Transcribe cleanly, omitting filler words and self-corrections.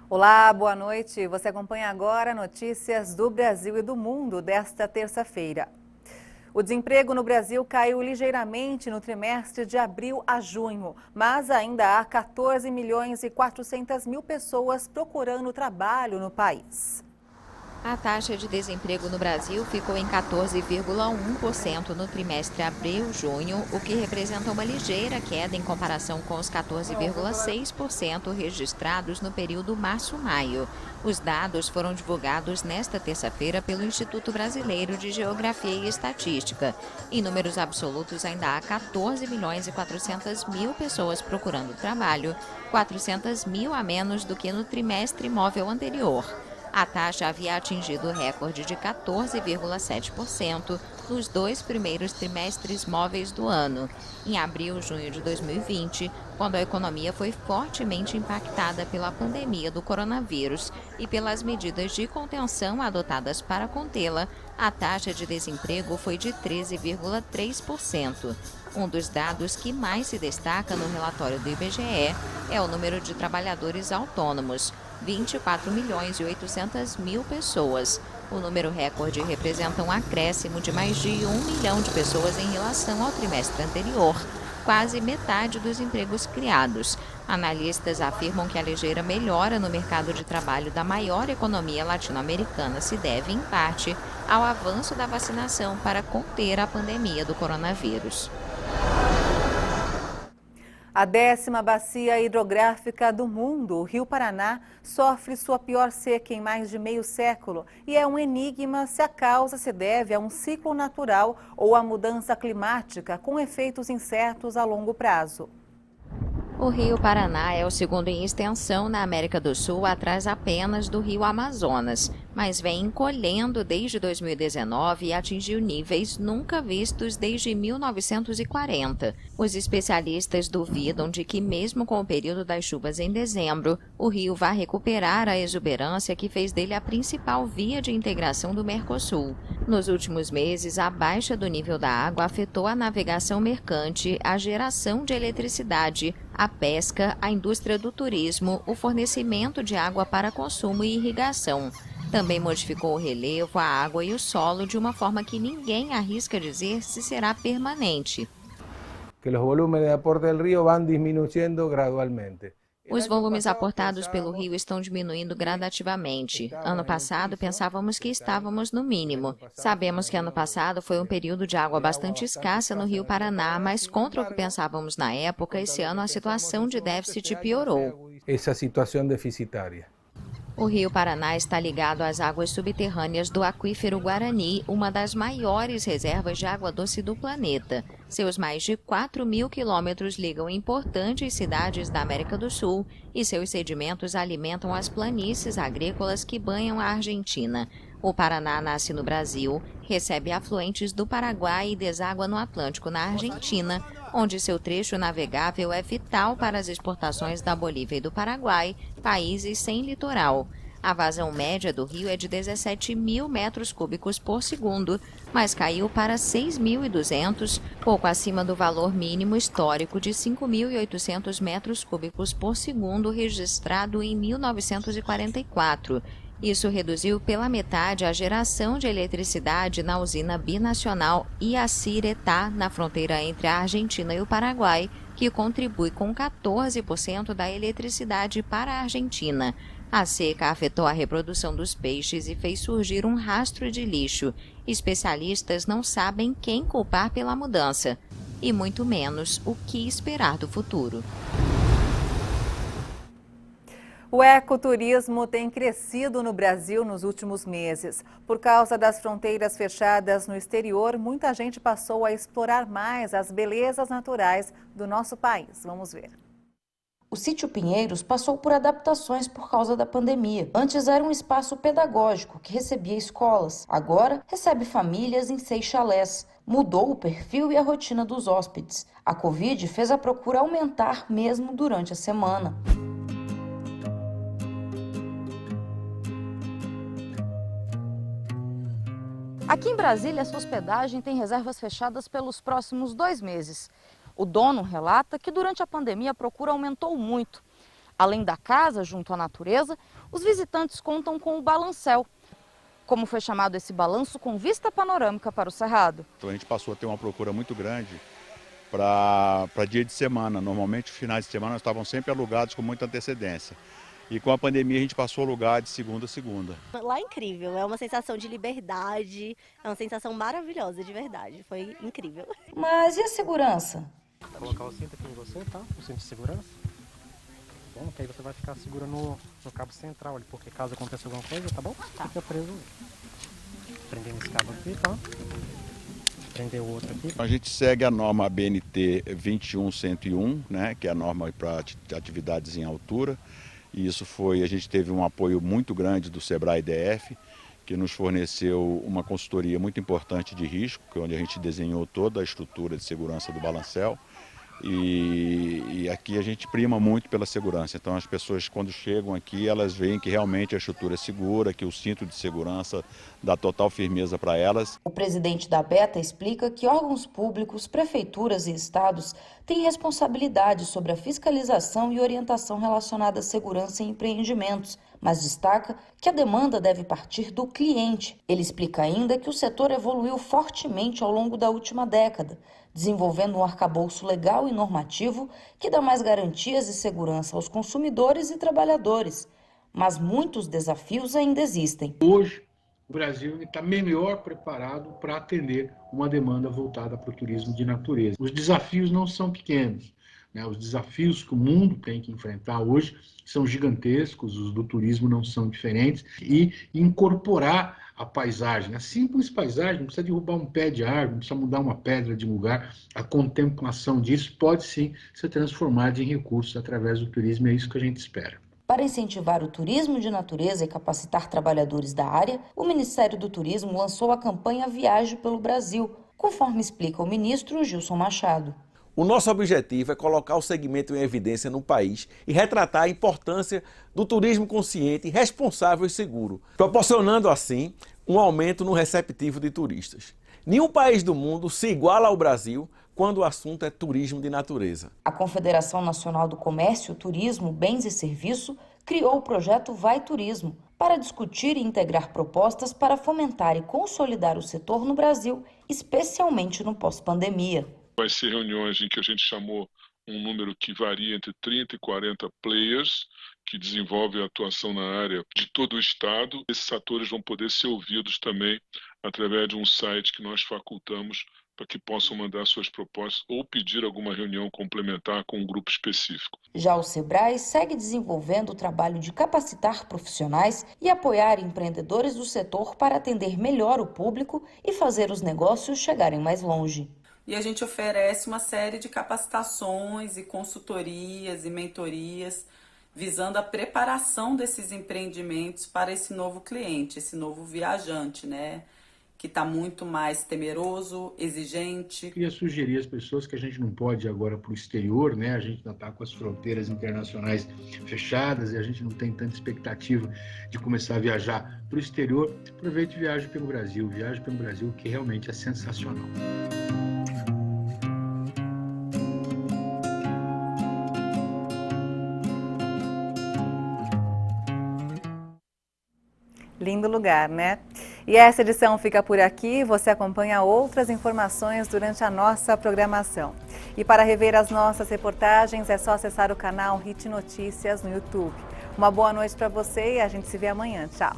Olá, boa noite. Você acompanha agora notícias do Brasil e do mundo desta terça-feira. O desemprego no Brasil caiu ligeiramente no trimestre de abril a junho, mas ainda há 14 milhões e 400 mil pessoas procurando trabalho no país. A taxa de desemprego no Brasil ficou em 14,1% no trimestre abril-junho, o que representa uma ligeira queda em comparação com os 14,6% registrados no período março-maio. Os dados foram divulgados nesta terça-feira pelo Instituto Brasileiro de Geografia e Estatística. Em números absolutos, ainda há 14 milhões e 400 mil pessoas procurando trabalho, 400 mil a menos do que no trimestre móvel anterior. A taxa havia atingido o recorde de 14,7% nos 2 primeiros trimestres móveis do ano, em abril e junho de 2020, quando a economia foi fortemente impactada pela pandemia do coronavírus e pelas medidas de contenção adotadas para contê-la. A taxa de desemprego foi de 13,3%. Um dos dados que mais se destaca no relatório do IBGE é o número de trabalhadores autônomos, 24 milhões e 800 mil pessoas. O número recorde representa um acréscimo de mais de 1 milhão de pessoas em relação ao trimestre anterior, quase metade dos empregos criados. Analistas afirmam que a ligeira melhora no mercado de trabalho da maior economia latino-americana se deve, em parte, ao avanço da vacinação para conter a pandemia do coronavírus. A 10ª bacia hidrográfica do mundo, o Rio Paraná, sofre sua pior seca em mais de meio século e é um enigma se a causa se deve a um ciclo natural ou à mudança climática com efeitos incertos a longo prazo. O Rio Paraná é o segundo em extensão na América do Sul, atrás apenas do Rio Amazonas, mas vem encolhendo desde 2019 e atingiu níveis nunca vistos desde 1940. Os especialistas duvidam de que, mesmo com o período das chuvas em dezembro, o rio vá recuperar a exuberância que fez dele a principal via de integração do Mercosul. Nos últimos meses, a baixa do nível da água afetou a navegação mercante, a geração de eletricidade, a pesca, a indústria do turismo, o fornecimento de água para consumo e irrigação. Também modificou o relevo, a água e o solo de uma forma que ninguém arrisca dizer se será permanente. Que os volumes de aporte do rio vão diminuindo gradualmente. Os volumes aportados pelo rio estão diminuindo gradativamente. Ano passado, pensávamos que estávamos no mínimo. Sabemos que ano passado foi um período de água bastante escassa no Rio Paraná, mas contra o que pensávamos na época, esse ano a situação de déficit piorou. Essa situação deficitária. O Rio Paraná está ligado às águas subterrâneas do Aquífero Guarani, uma das maiores reservas de água doce do planeta. Seus mais de 4.000 quilômetros ligam importantes cidades da América do Sul e seus sedimentos alimentam as planícies agrícolas que banham a Argentina. O Paraná nasce no Brasil, recebe afluentes do Paraguai e deságua no Atlântico, na Argentina, onde seu trecho navegável é vital para as exportações da Bolívia e do Paraguai, países sem litoral. A vazão média do rio é de 17 mil metros cúbicos por segundo, mas caiu para 6.200, pouco acima do valor mínimo histórico de 5.800 metros cúbicos por segundo registrado em 1944. Isso reduziu pela metade a geração de eletricidade na usina binacional Yacyretá, na fronteira entre a Argentina e o Paraguai, que contribui com 14% da eletricidade para a Argentina. A seca afetou a reprodução dos peixes e fez surgir um rastro de lixo. Especialistas não sabem quem culpar pela mudança, e muito menos o que esperar do futuro. O ecoturismo tem crescido no Brasil nos últimos meses. Por causa das fronteiras fechadas no exterior, muita gente passou a explorar mais as belezas naturais do nosso país. Vamos ver. O Sítio Pinheiros passou por adaptações por causa da pandemia. Antes era um espaço pedagógico que recebia escolas. Agora recebe famílias em 6 chalés. Mudou o perfil e a rotina dos hóspedes. A Covid fez a procura aumentar mesmo durante a semana. Aqui em Brasília, essa hospedagem tem reservas fechadas pelos próximos 2 meses. O dono relata que durante a pandemia a procura aumentou muito. Além da casa, junto à natureza, os visitantes contam com o balancel. Como foi chamado esse balanço com vista panorâmica para o Cerrado. Então a gente passou a ter uma procura muito grande para dia de semana. Normalmente os finais de semana estavam sempre alugados com muita antecedência. E com a pandemia a gente passou a alugar de segunda a segunda. Lá é incrível, é uma sensação de liberdade, é uma sensação maravilhosa, de verdade, foi incrível. Mas e a segurança? Vou colocar o cinto aqui em você, tá? O cinto de segurança. Bom, que aí você vai ficar seguro no cabo central ali, porque caso aconteça alguma coisa, tá bom? Fica preso. Prender nesse cabo aqui, tá? Prender o outro aqui. A gente segue a norma BNT 21101, né, que é a norma para atividades em altura. E isso foi, a gente teve um apoio muito grande do Sebrae DF, que nos forneceu uma consultoria muito importante de risco, que é onde a gente desenhou toda a estrutura de segurança do balancel. E aqui a gente prima muito pela segurança. Então as pessoas, quando chegam aqui, elas veem que realmente a estrutura é segura, que o cinto de segurança dá total firmeza para elas. O presidente da ABETA explica que órgãos públicos, prefeituras e estados têm responsabilidade sobre a fiscalização e orientação relacionada à segurança em empreendimentos, mas destaca que a demanda deve partir do cliente. Ele explica ainda que o setor evoluiu fortemente ao longo da última década, desenvolvendo um arcabouço legal e normativo que dá mais garantias e segurança aos consumidores e trabalhadores. Mas muitos desafios ainda existem. Hoje, o Brasil está melhor preparado para atender uma demanda voltada para o turismo de natureza. Os desafios não são pequenos, né? Os desafios que o mundo tem que enfrentar hoje são gigantescos, os do turismo não são diferentes, e incorporar a paisagem, a simples paisagem, não precisa derrubar um pé de árvore, não precisa mudar uma pedra de lugar, a contemplação disso pode sim ser transformada em recursos através do turismo, é isso que a gente espera. Para incentivar o turismo de natureza e capacitar trabalhadores da área, o Ministério do Turismo lançou a campanha Viaje pelo Brasil, conforme explica o ministro Gilson Machado. O nosso objetivo é colocar o segmento em evidência no país e retratar a importância do turismo consciente, responsável e seguro, proporcionando assim um aumento no receptivo de turistas. Nenhum país do mundo se iguala ao Brasil quando o assunto é turismo de natureza. A Confederação Nacional do Comércio, Turismo, Bens e Serviço criou o projeto Vai Turismo para discutir e integrar propostas para fomentar e consolidar o setor no Brasil, especialmente no pós-pandemia. Vai ser reuniões em que a gente chamou um número que varia entre 30 e 40 players que desenvolvem a atuação na área de todo o estado. Esses atores vão poder ser ouvidos também através de um site que nós facultamos para que possam mandar suas propostas ou pedir alguma reunião complementar com um grupo específico. Já o Sebrae segue desenvolvendo o trabalho de capacitar profissionais e apoiar empreendedores do setor para atender melhor o público e fazer os negócios chegarem mais longe. E a gente oferece uma série de capacitações e consultorias e mentorias visando a preparação desses empreendimentos para esse novo cliente, esse novo viajante, né? Que está muito mais temeroso, exigente. Eu queria sugerir às pessoas que a gente não pode ir agora para o exterior, né? A gente ainda está com as fronteiras internacionais fechadas e a gente não tem tanta expectativa de começar a viajar para o exterior. Aproveite e viaje pelo Brasil, que realmente é sensacional. Lindo lugar, né? E essa edição fica por aqui. Você acompanha outras informações durante a nossa programação. E para rever as nossas reportagens é só acessar o canal HIT Notícias no YouTube. Uma boa noite para você e a gente se vê amanhã. Tchau!